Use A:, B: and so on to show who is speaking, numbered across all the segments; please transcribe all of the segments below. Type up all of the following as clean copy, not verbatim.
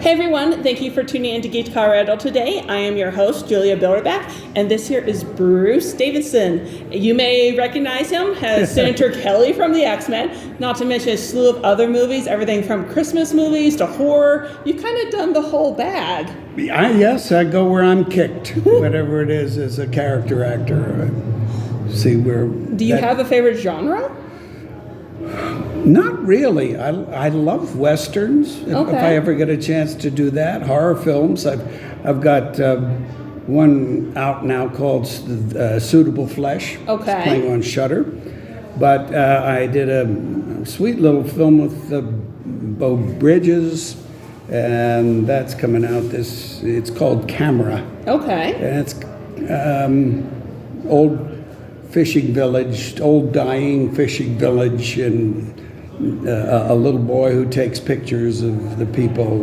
A: Hey everyone, thank you for tuning in to Geek Colorado today. I am your host, Julia Bilderback, and this here is Bruce Davison. You may recognize him as Senator Kelly from the X-Men, not to mention a slew of other movies, everything from Christmas movies to horror. You've kind of done the whole bag.
B: Yes, I go where I'm kicked, whatever it is as a character actor. See where.
A: Do you have a favorite genre?
B: Not really. I love westerns. If I ever get a chance to do that, horror films. I've got one out now called Suitable Flesh.
A: Okay.
B: It's playing on Shudder. But I did a sweet little film with Beau Bridges, and that's coming out. It's called Camera.
A: Okay.
B: And it's old fishing village, old dying fishing village, and a little boy who takes pictures of the people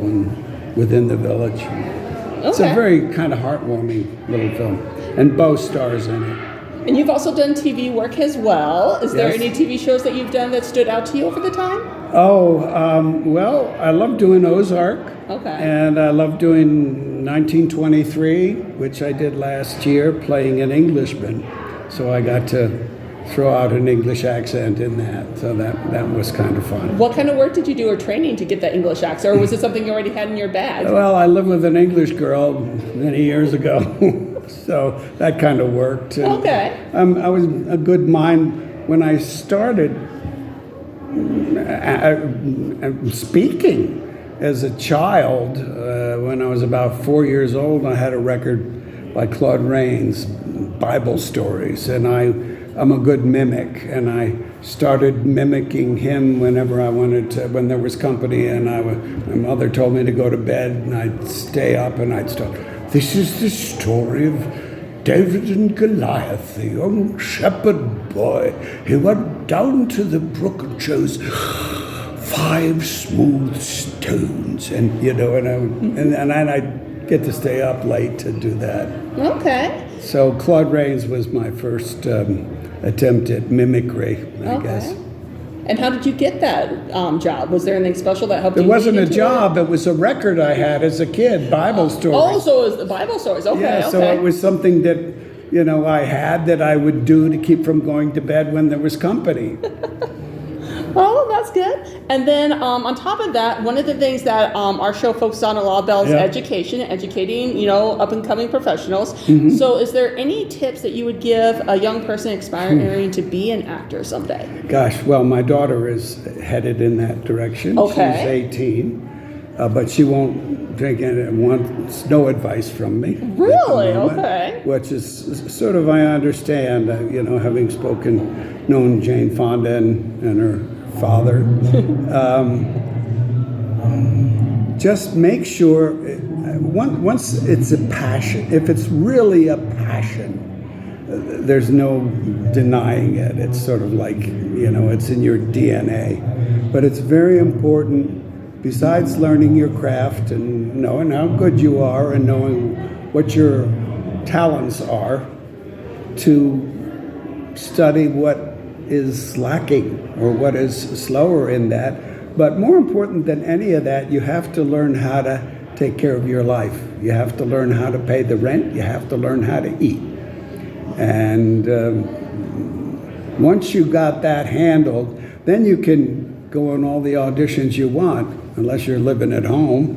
B: within the village. Okay. It's a very kind of heartwarming little film, and Beau stars in it.
A: And you've also done TV work as well. Is there any TV shows that you've done that stood out to you over the time?
B: Well, I love doing Ozark.
A: Okay.
B: And I love doing 1923, which I did last year, playing an Englishman. So I got to throw out an English accent in that. So that was kind of fun.
A: What kind of work did you do or training to get that English accent? Or was it something you already had in your bag?
B: Well, I lived with an English girl many years ago. So that kind of worked. And
A: okay.
B: I was a good mind when I started speaking as a child. When I was about 4 years old, I had a record by Claude Rains, Bible stories, and I'm a good mimic, and I started mimicking him whenever I wanted to, when there was company, and my mother told me to go to bed, and I'd stay up and I'd start. This is the story of David and Goliath, the young shepherd boy. He went down to the brook and chose 5 smooth stones, and and I'd get to stay up late to do that.
A: Okay.
B: So Claude Rains was my first attempt at mimicry, I guess.
A: And how did you get that job? Was there anything special that helped you?
B: It wasn't a job. It was a record I had as a kid, Bible stories.
A: Oh, so it was the Bible stories. Okay,
B: yeah, so it was something that, I had that I would do to keep from going to bed when there was company.
A: Well, that's good. And then on top of that, one of the things that our show focuses on a lot, Bell, is education, educating, up-and-coming professionals. Mm-hmm. So is there any tips that you would give a young person aspiring to be an actor someday?
B: Gosh, well, my daughter is headed in that direction.
A: Okay.
B: She's 18, but she won't drink and wants no advice from me.
A: Really? Okay.
B: Which is sort of, I understand, having known Jane Fonda and her father. Just make sure, once it's a passion, if it's really a passion, there's no denying it. It's sort of like, it's in your DNA. But it's very important, besides learning your craft and knowing how good you are and knowing what your talents are, to study what is lacking or what is slower in that. But more important than any of that, you have to learn how to take care of your life. You have to learn how to pay the rent. You have to learn how to eat. And once you got that handled, then you can go on all the auditions you want, unless you're living at home.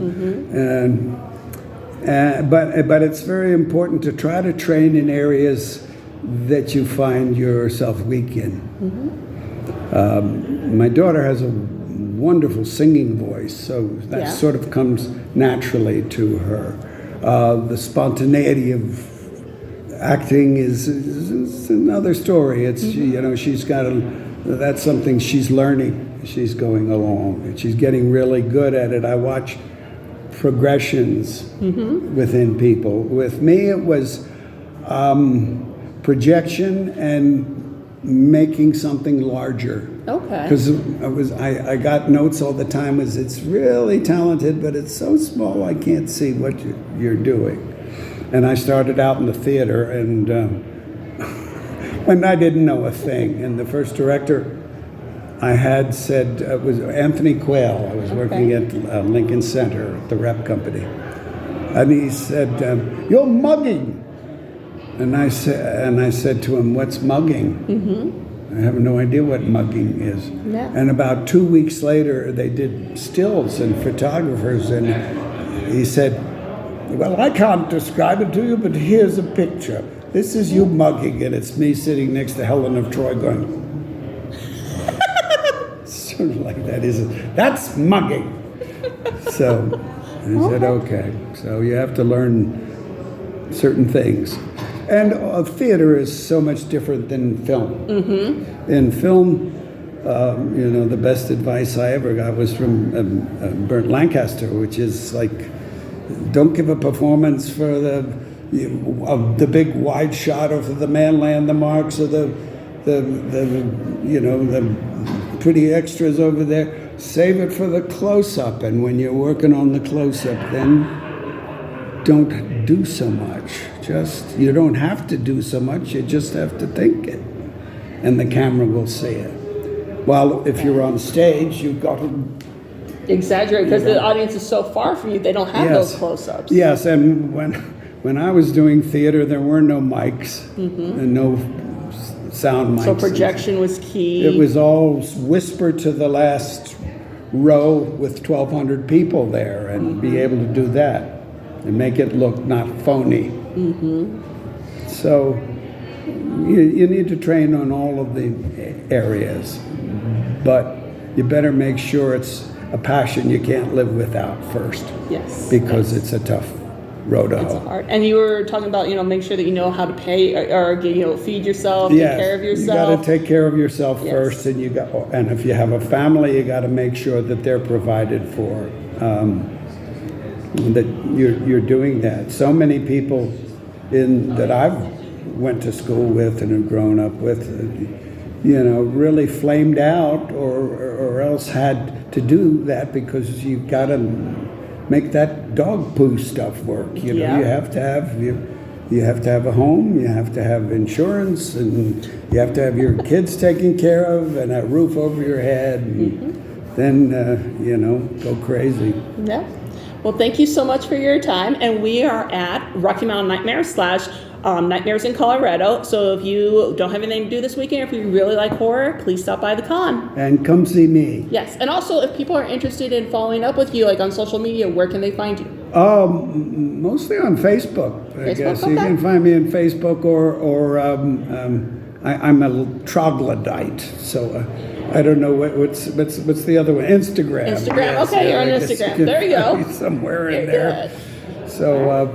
B: Mm-hmm. But it's very important to try to train in areas that you find yourself weak in. Mm-hmm. My daughter has a wonderful singing voice, so that sort of comes naturally to her. The spontaneity of acting is another story. It's she's got that's something she's learning. She's going along, and she's getting really good at it. I watch progressions within people. With me, it was projection and making something larger.
A: Okay.
B: Because I got notes all the time as it's really talented, but it's so small I can't see what you're doing. And I started out in the theater, and when I didn't know a thing, and the first director I had said, it was Anthony Quayle. I was working at Lincoln Center, at the rep company. And he said, "You're mugging." And I said to him, "What's mugging?" I have no idea what mugging is.
A: Yeah.
B: And about 2 weeks later, they did stills and photographers, and he said, "Well, I can't describe it to you, but here's a picture. This is you mugging," and it's me sitting next to Helen of Troy going, sort of like that. That's mugging. So I said, okay. So you have to learn certain things. And theater is so much different than film. In film, the best advice I ever got was from Burt Lancaster, which is like, don't give a performance for the big wide shot or for the man laying the marks or the pretty extras over there. Save it for the close-up, and when you're working on the close-up, then don't do so much. You don't have to do so much, you just have to think it, and the camera will see it. While if you're on stage, you've got to
A: exaggerate, because the audience is so far from you, they don't have those close-ups.
B: Yes, and when I was doing theater, there were no mics and no sound mics.
A: So projection was key.
B: It was all whisper to the last row with 1,200 people there, and be able to do that and make it look not phony. So you need to train on all of the areas, but you better make sure it's a passion you can't live without first.
A: Yes.
B: Because it's a tough road to hoe.
A: It's hard. And you were talking about, make sure that you know how to pay or feed yourself, take care of yourself.
B: You got to take care of yourself first, and if you have a family, you got to make sure that they're provided for. That you're doing that. So many people that I've went to school with and have grown up with, really flamed out, or else had to do that because you've got to make that dog poo stuff work. You have to have a home, you have to have insurance, and you have to have your kids taken care of, and a roof over your head, and then go crazy.
A: Yeah. Well, thank you so much for your time, and we are at Rocky Mountain Nightmares / Nightmares in Colorado. So if you don't have anything to do this weekend, if you really like horror, please stop by the con.
B: And come see me.
A: Yes, and also if people are interested in following up with you, like on social media, where can they find you?
B: Mostly on Facebook. I guess you can find me on Facebook, or I'm a troglodyte, so I don't know what's the other one. Instagram.
A: Yes, okay, you're on Instagram. There you go.
B: Somewhere in there. Good. So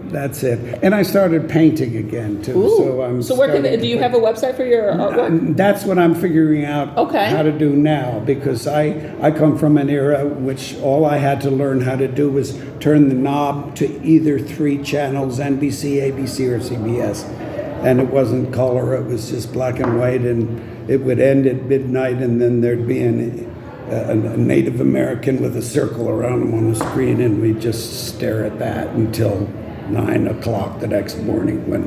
B: that's it. And I started painting again too.
A: Ooh. So where do you have a website for your artwork?
B: That's what I'm figuring out how to do now, because I come from an era which all I had to learn how to do was turn the knob to either 3 channels, NBC, ABC, or CBS. And it wasn't color, it was just black and white, and it would end at midnight, and then there'd be a Native American with a circle around him on the screen, and we'd just stare at that until 9 o'clock the next morning when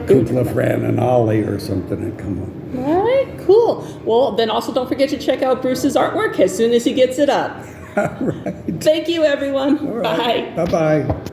B: Kukla ran an ollie or something had come up.
A: All right, cool. Well, then also don't forget to check out Bruce's artwork as soon as he gets it up.
B: All right.
A: Thank you, everyone.
B: All right.
A: Bye.
B: Bye-bye.